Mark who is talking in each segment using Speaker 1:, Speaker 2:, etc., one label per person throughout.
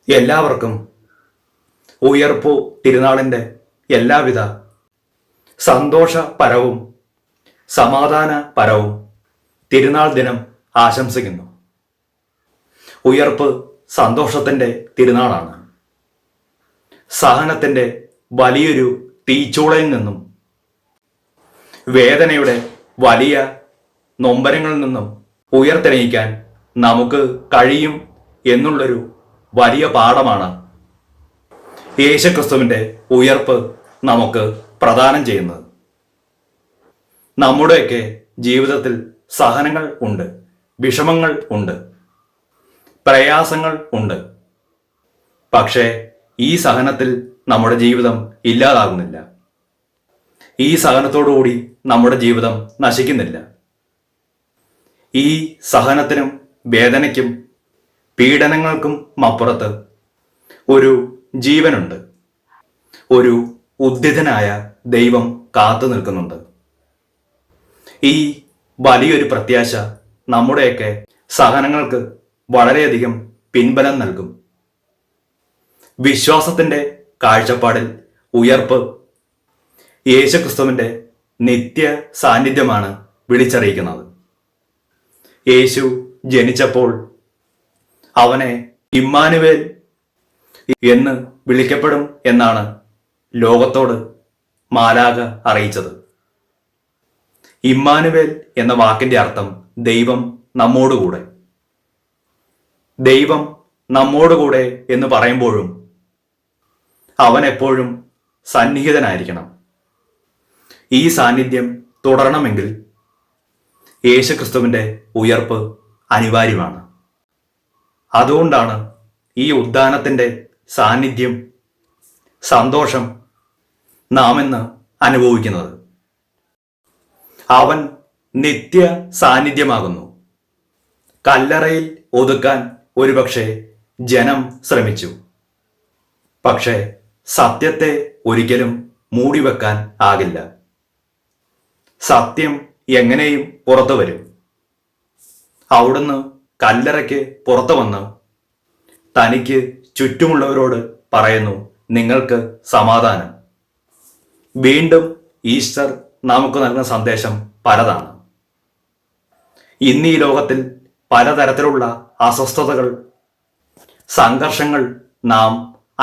Speaker 1: എല്ലാവർക്കും ഉയർപ്പു തിരുനാളിൻ്റെ എല്ലാവിധ സന്തോഷപരവും സമാധാനപരവും തിരുനാൾ ദിനം ആശംസിക്കുന്നു. ഉയർപ്പ് സന്തോഷത്തിൻ്റെ തിരുനാളാണ്. സഹനത്തിൻ്റെ വലിയൊരു തീച്ചൂളയിൽ നിന്നും വേദനയുടെ വലിയ നൊമ്പരങ്ങളിൽ നിന്നും ഉയർത്തെണീക്കാൻ നമുക്ക് കഴിയും എന്നുള്ളൊരു വലിയ പാഠമാണ് യേശുക്രിസ്തുവിൻ്റെ ഉയർപ്പ് നമുക്ക് പ്രദാനം ചെയ്യുന്നത്. നമ്മുടെയൊക്കെ ജീവിതത്തിൽ സഹനങ്ങൾ ഉണ്ട്, വിഷമങ്ങൾ ഉണ്ട്, പ്രയാസങ്ങൾ ഉണ്ട്. പക്ഷേ ഈ സഹനത്തിൽ നമ്മുടെ ജീവിതം ഇല്ലാതാകുന്നില്ല. ഈ സഹനത്തോടുകൂടി നമ്മുടെ ജീവിതം നശിക്കുന്നില്ല. ഈ സഹനത്തിനും വേദനയ്ക്കും പീഡനങ്ങൾക്കും അപ്പുറത്ത് ഒരു ജീവനുണ്ട്. ഒരു ഉദ്ധിതനായ ദൈവം കാത്തു നിൽക്കുന്നുണ്ട്. ഈ വലിയൊരു പ്രത്യാശ നമ്മുടെയൊക്കെ സഹനങ്ങൾക്ക് വളരെയധികം പിൻബലം നൽകും. വിശ്വാസത്തിൻ്റെ കാഴ്ചപ്പാടിൽ ഉയർപ്പ് യേശുക്രിസ്തുവിൻ്റെ നിത്യ സാന്നിധ്യമാണ് വിളിച്ചറിയിക്കുന്നത്. യേശു ജനിച്ചപ്പോൾ അവനെ ഇമ്മാനുവേൽ എന്ന് വിളിക്കപ്പെടും എന്നാണ് ലോകത്തോട് മാലാഖ അറിയിച്ചത്. ഇമ്മാനുവേൽ എന്ന വാക്കിന്റെ അർത്ഥം ദൈവം നമ്മോടുകൂടെ. ദൈവം നമ്മോടുകൂടെ എന്ന് പറയുമ്പോഴും അവൻ എപ്പോഴും സന്നിഹിതനായിരിക്കണം. ഈ സാന്നിധ്യം തുടരണമെങ്കിൽ യേശുക്രിസ്തുവിൻ്റെ ഉയർപ്പ് അനിവാര്യമാണ്. അതുകൊണ്ടാണ് ഈ ഉദ്ധാനത്തിൻ്റെ സാന്നിധ്യം, സന്തോഷം നാം ഇന്ന് അനുഭവിക്കുന്നത്. അവൻ നിത്യ സാന്നിധ്യമാകുന്നു. കല്ലറയിൽ ഒതുക്കാൻ ഒരുപക്ഷെ ജനം ശ്രമിച്ചു. പക്ഷേ സത്യത്തെ ഒരിക്കലും മൂടിവെക്കാൻ ആകില്ല. സത്യം എങ്ങനെയും പുറത്തു വരും. അവിടുന്ന് കല്ലറയ്ക്ക് പുറത്തു വന്ന് തനിക്ക് ചുറ്റുമുള്ളവരോട് പറയുന്നു, നിങ്ങൾക്ക് സമാധാനം. വീണ്ടും ഈസ്റ്റർ നമുക്ക് നൽകുന്ന സന്ദേശം പലതാണ്. ഇന്ന് ഈ ലോകത്തിൽ പലതരത്തിലുള്ള അസ്വസ്ഥതകൾ, സംഘർഷങ്ങൾ നാം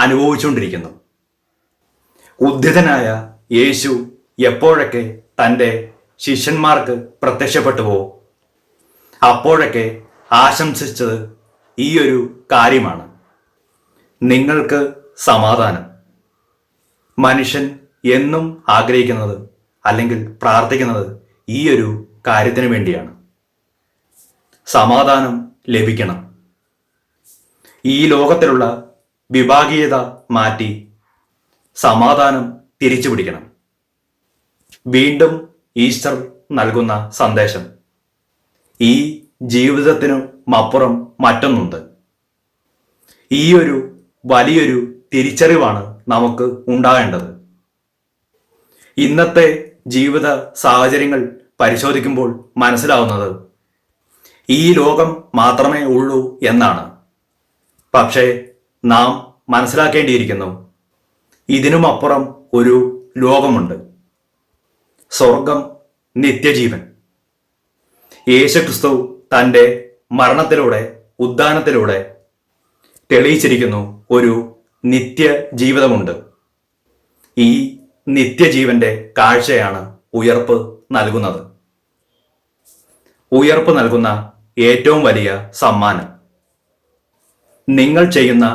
Speaker 1: അനുഭവിച്ചുകൊണ്ടിരിക്കുന്നു. ഉദ്ധിതനായ യേശു എപ്പോഴൊക്കെ തൻ്റെ ശിഷ്യന്മാർക്ക് പ്രത്യക്ഷപ്പെട്ടുവോ അപ്പോഴൊക്കെ ആശംസിച്ചത് ഈ ഒരു കാര്യമാണ്, നിങ്ങൾക്ക് സമാധാനം. മനുഷ്യൻ എന്നും ആഗ്രഹിക്കുന്നത് അല്ലെങ്കിൽ പ്രാർത്ഥിക്കുന്നത് ഈ ഒരു കാര്യത്തിന് വേണ്ടിയാണ്. സമാധാനം ലഭിക്കണം. ഈ ലോകത്തിലുള്ള വിഭാഗീയത മാറ്റി സമാധാനം തിരിച്ചു പിടിക്കണം. വീണ്ടും ഈസ്റ്റർ നൽകുന്ന സന്ദേശം, ഈ ജീവിതത്തിനും അപ്പുറം മറ്റൊന്നുണ്ട്. ഈ ഒരു വലിയൊരു തിരിച്ചറിവാണ് നമുക്ക് ഉണ്ടാകേണ്ടത്. ഇന്നത്തെ ജീവിത സാഹചര്യങ്ങൾ പരിശോധിക്കുമ്പോൾ മനസ്സിലാവുന്നത് ഈ ലോകം മാത്രമേ ഉള്ളൂ എന്നാണ്. പക്ഷേ നാം മനസ്സിലാക്കേണ്ടിയിരിക്കുന്നു, ഇതിനുമപ്പുറം ഒരു ലോകമുണ്ട്. സ്വർഗം, നിത്യജീവൻ. യേശുക്രിസ്തു തൻ്റെ മരണത്തിലൂടെ, ഉദ്ധാനത്തിലൂടെ തെളിയിച്ചിരിക്കുന്നു ഒരു നിത്യ ജീവിതമുണ്ട്. ഈ നിത്യജീവന്റെ കാഴ്ചയാണ് ഉയർപ്പ് നൽകുന്നത്. ഉയർപ്പ് നൽകുന്ന ഏറ്റവും വലിയ സമ്മാനം. നിങ്ങൾ ചെയ്യുന്ന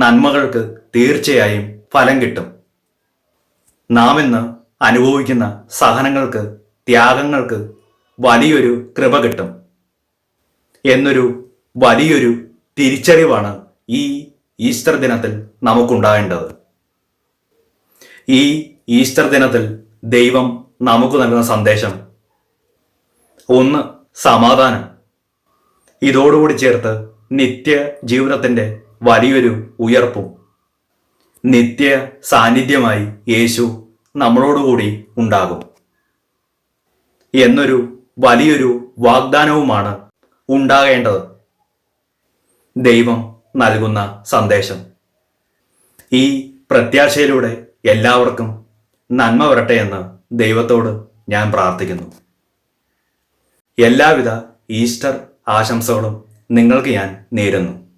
Speaker 1: നന്മകൾക്ക് തീർച്ചയായും ഫലം കിട്ടും. നാം ഇന്ന് അനുഭവിക്കുന്ന സഹനങ്ങൾക്ക്, ത്യാഗങ്ങൾക്ക് വലിയൊരു കൃപ കിട്ടും എന്നൊരു വലിയൊരു തിരിച്ചറിവാണ് ഈ ഈസ്റ്റർ ദിനത്തിൽ നമുക്കുണ്ടാകേണ്ടത്. ഈ ഈസ്റ്റർ ദിനത്തിൽ ദൈവം നമുക്ക് നൽകുന്ന സന്ദേശം, ഒന്ന്, സമാധാനം. ഇതോടുകൂടി ചേർത്ത് നിത്യ ജീവിതത്തിൻ്റെ വലിയൊരു ഉയർപ്പും. നിത്യ സാന്നിധ്യമായി യേശു നമ്മളോടുകൂടി ഉണ്ടാകും എന്നൊരു വലിയൊരു വാഗ്ദാനവുമാണ് ഉണ്ടാകേണ്ടത്. ദൈവം നൽകുന്ന സന്ദേശം. ഈ പ്രത്യാശയിലൂടെ എല്ലാവർക്കും നന്മ വരട്ടെ എന്ന് ദൈവത്തോട് ഞാൻ പ്രാർത്ഥിക്കുന്നു. എല്ലാവിധ ഈസ്റ്റർ ആശംസകളും നിങ്ങൾക്ക് ഞാൻ നേരുന്നു.